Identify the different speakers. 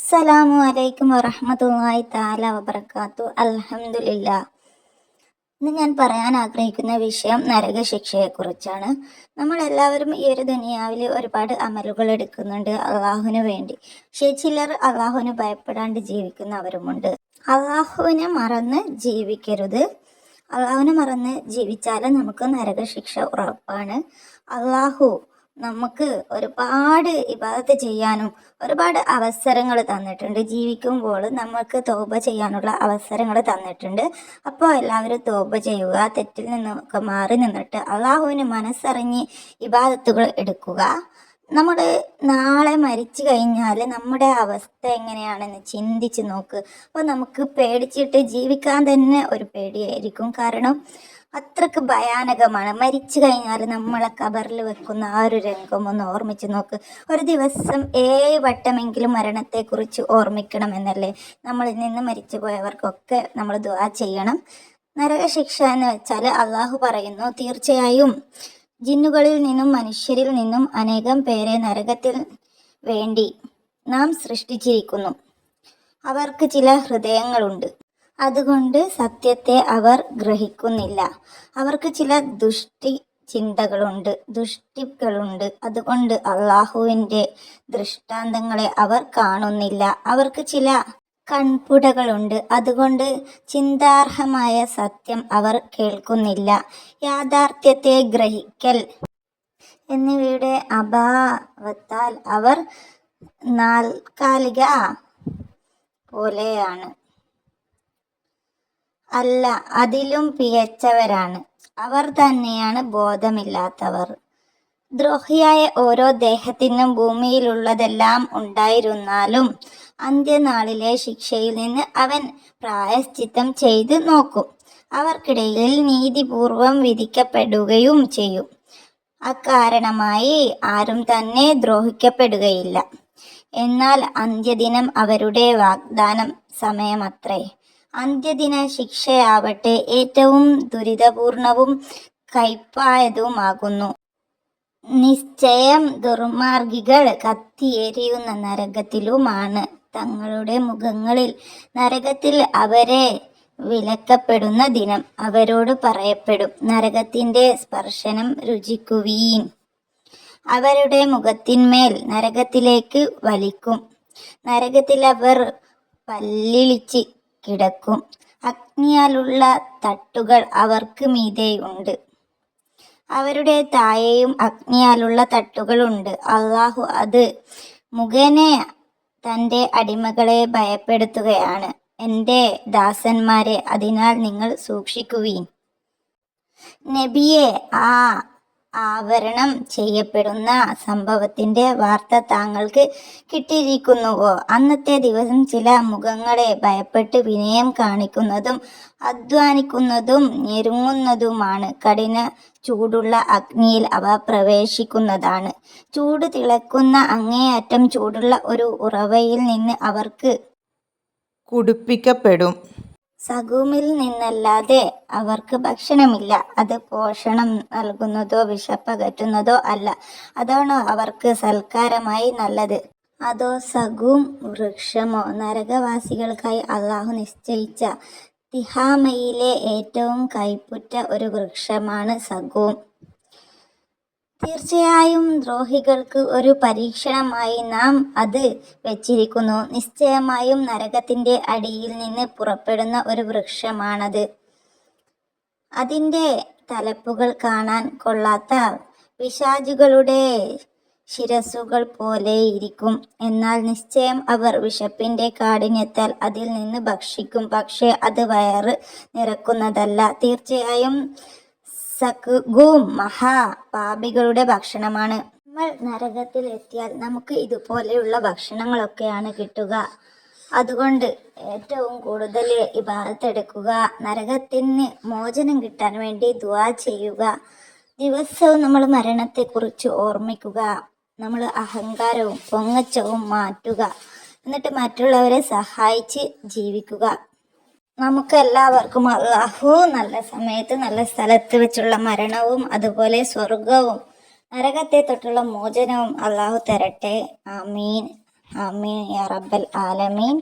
Speaker 1: അസ്സലാമു അലൈക്കും വറഹ്മത്തുള്ളാഹി തആല വബറകാത്തു. അൽഹംദുലില്ലാ. ഇന്ന് ഞാൻ പറയാൻ ആഗ്രഹിക്കുന്ന വിഷയം നരകശിക്ഷയെക്കുറിച്ചാണ്. നമ്മളെല്ലാവരും ഈ ഒരു ദുനിയാവിൽ ഒരുപാട് അമലുകൾ എടുക്കുന്നുണ്ട് അള്ളാഹുവിന് വേണ്ടി. പക്ഷേ ചിലർ അള്ളാഹുവിന് ഭയപ്പെടാണ്ട് ജീവിക്കുന്നവരുമുണ്ട്. അള്ളാഹുവിനെ മറന്ന് ജീവിക്കരുത്. അള്ളാഹുവിനെ മറന്ന് ജീവിച്ചാൽ നമുക്ക് നരകശിക്ഷ ഉറപ്പാണ്. അള്ളാഹു നമുക്ക് ഒരുപാട് ഇബാദത്ത് ചെയ്യാനും ഒരുപാട് അവസരങ്ങൾ തന്നിട്ടുണ്ട്. ജീവിക്കുമ്പോൾ നമുക്ക് തൗബ ചെയ്യാനുള്ള അവസരങ്ങൾ തന്നിട്ടുണ്ട്. അപ്പോൾ എല്ലാവരും തൗബ ചെയ്യുക, തെറ്റിൽ നിന്നൊക്കെ മാറി നിന്നിട്ട് അള്ളാഹുവിന് മനസ്സറിഞ്ഞ് ഇബാദത്തുകൾ എടുക്കുക. നമ്മൾ നാളെ മരിച്ചു കഴിഞ്ഞാൽ നമ്മുടെ അവസ്ഥ എങ്ങനെയാണെന്ന് ചിന്തിച്ച് നോക്ക്. അപ്പോൾ നമുക്ക് പേടിച്ചിട്ട് ജീവിക്കാൻ തന്നെ ഒരു പേടിയായിരിക്കും. കാരണം അത്രക്ക് ഭയാനകമാണ്. മരിച്ചു കഴിഞ്ഞാൽ നമ്മളെ ഖബറിൽ വെക്കുന്ന ആ ഒരു രംഗം ഒന്ന് ഓർമ്മിച്ച് നോക്ക്. ഒരു ദിവസം 7 വട്ടമെങ്കിലും മരണത്തെക്കുറിച്ച് ഓർമ്മിക്കണം എന്നല്ലേ നമ്മളിൽ നിന്ന് മരിച്ചു പോയവർക്കൊക്കെ നമ്മൾ ദുആ ചെയ്യണം. നരകശിക്ഷ എന്ന് വെച്ചാൽ അള്ളാഹു പറയുന്നു, തീർച്ചയായും ജിന്നുകളിൽ നിന്നും മനുഷ്യരിൽ നിന്നും അനേകം പേരെ നരകത്തിൽ വേണ്ടി നാം സൃഷ്ടിച്ചിരിക്കുന്നു. അവർക്ക് ചില ഹൃദയങ്ങളുണ്ട്, അതുകൊണ്ട് സത്യത്തെ അവർ ഗ്രഹിക്കുന്നില്ല. അവർക്ക് ചില ദുഷ്ടികളുണ്ട്, അതുകൊണ്ട് അള്ളാഹുവിൻ്റെ ദൃഷ്ടാന്തങ്ങളെ അവർ കാണുന്നില്ല. അവർക്ക് ചില കൺപുടകളുണ്ട്, അതുകൊണ്ട് ചിന്താർഹമായ സത്യം അവർ കേൾക്കുന്നില്ല. യാഥാർത്ഥ്യത്തെ ഗ്രഹിക്കൽ എന്നിവയുടെ അഭാവത്താൽ അവർ നാൽക്കാലിക പോലെയാണ്, അല്ല അതിലും പിഴച്ചവരാണ്. അവർ തന്നെയാണ് ബോധമില്ലാത്തവർ. ദ്രോഹിയായ ഓരോ ദേഹത്തിനും ഭൂമിയിലുള്ളതെല്ലാം ഉണ്ടായിരുന്നാലും അന്ത്യനാളിലെ ശിക്ഷയിൽ നിന്ന് അവൻ പ്രായശ്ചിത്തം ചെയ്ത് നോക്കും. അവർക്കിടയിൽ നീതിപൂർവം വിധിക്കപ്പെടുകയും ചെയ്യും. അക്കാരണമായി ആരും തന്നെ ദ്രോഹിക്കപ്പെടുകയില്ല. എന്നാൽ അന്ത്യദിനം അവരുടെ വാഗ്ദാനം സമയമത്രേ. അന്ത്യദിന ശിക്ഷയാവട്ടെ ഏറ്റവും ദുരിതപൂർണവും കയ്പായതുമാകുന്നു. നിശ്ചയം ദുർമാർഗികൾ കത്തിയെരിയുന്ന നരകത്തിലുമാണ്. തങ്ങളുടെ മുഖങ്ങളിൽ നരകത്തിൽ അവരെ വിലക്കപ്പെടുന്ന ദിനം അവരോട് പറയപ്പെടും, നരകത്തിൻ്റെ സ്പർശനം രുചിക്കുവീൻ. അവരുടെ മുഖത്തിന്മേൽ നരകത്തിലേക്ക് വലിക്കും. നരകത്തിൽ അവർ പല്ലിളിച്ച് കിടക്കും. അഗ്നിയാലുള്ള തട്ടുകൾ അവർക്ക് മീതെയുണ്ട്, അവരുടെ താഴെയും അഗ്നിയാലുള്ള തട്ടുകളുണ്ട്. അള്ളാഹു അത് മുഖേന തൻ്റെ അടിമകളെ ഭയപ്പെടുത്തുകയാണ്. എൻ്റെ ദാസന്മാരെ, അതിനാൽ നിങ്ങൾ സൂക്ഷിക്കുവീൻ. നബിയെ, ആ ആവരണം ചെയ്യപ്പെടുന്ന സംഭവത്തിൻ്റെ വാർത്ത താങ്കൾക്ക് കിട്ടിയിരിക്കുന്നുവോ? അന്നത്തെ ദിവസം ചില മുഖങ്ങളെ ഭയപ്പെട്ട് വിനയം കാണിക്കുന്നതും അധ്വാനിക്കുന്നതും ഞെരുങ്ങുന്നതുമാണ്. കഠിന ചൂടുള്ള അഗ്നിയിൽ അവ പ്രവേശിക്കുന്നതാണ്. ചൂട് തിളക്കുന്ന അങ്ങേയറ്റം ചൂടുള്ള ഒരു ഉറവയിൽ നിന്ന് അവർക്ക്
Speaker 2: കുടിപ്പിക്കപ്പെടും.
Speaker 1: സകൂമിൽ നിന്നല്ലാതെ അവർക്ക് ഭക്ഷണമില്ല. അത് പോഷണം നൽകുന്നതോ വിശപ്പകറ്റുന്നതോ അല്ല. അതാണോ അവർക്ക് സൽക്കാരമായി നല്ലത്? അതോ സകൂം വൃക്ഷമോ? നരകവാസികൾക്കായി അള്ളാഹു നിശ്ചയിച്ച തിഹാമയിലെ ഏറ്റവും കൈപ്പുറ്റ ഒരു വൃക്ഷമാണ് സകൂം. തീർച്ചയായും ദ്രോഹികൾക്ക് ഒരു പരീക്ഷണമായി നാം അത് വെച്ചിരിക്കുന്നു. നിശ്ചയമായും നരകത്തിൻ്റെ അടിയിൽ നിന്ന് പുറപ്പെടുന്ന ഒരു വൃക്ഷമാണത്. അതിൻ്റെ തലപ്പുകൾ കാണാൻ കൊള്ളാത്ത പിശാചുകളുടെ ശിരസ്സുകൾ പോലെയിരിക്കും. എന്നാൽ നിശ്ചയം അവർ വിശപ്പിൻ്റെ കാഠിന്യത്താൽ അതിൽ നിന്ന് ഭക്ഷിക്കും, പക്ഷേ അത് വയറ് നിറക്കുന്നതല്ല. തീർച്ചയായും സകൂം മഹാപാപികളുടെ ഭക്ഷണമാണ്. നമ്മൾ നരകത്തിൽ എത്തിയാൽ നമുക്ക് ഇതുപോലെയുള്ള ഭക്ഷണങ്ങളൊക്കെയാണ് കിട്ടുക. അതുകൊണ്ട് ഏറ്റവും കൂടുതൽ ഇബാദത്ത് എടുക്കുക. നരകത്തിന് മോചനം കിട്ടാൻ വേണ്ടി ദുആ ചെയ്യുക. ദിവസവും നമ്മൾ മരണത്തെക്കുറിച്ച് ഓർമ്മിക്കുക. നമ്മൾ അഹങ്കാരവും പൊങ്ങച്ചവും മാറ്റുക. എന്നിട്ട് മറ്റുള്ളവരെ സഹായിച്ച് ജീവിക്കുക. നമുക്കെല്ലാവർക്കും അല്ലാഹു നല്ല സമയത്ത് നല്ല സ്ഥലത്ത് വെച്ചുള്ള മരണവും അതുപോലെ സ്വർഗവും നരകത്തെ തൊട്ടുള്ള മോചനവും അല്ലാഹു തരട്ടെ. ആമീൻ. ആമീൻ യാ റബ്ബൽ ആലമീൻ.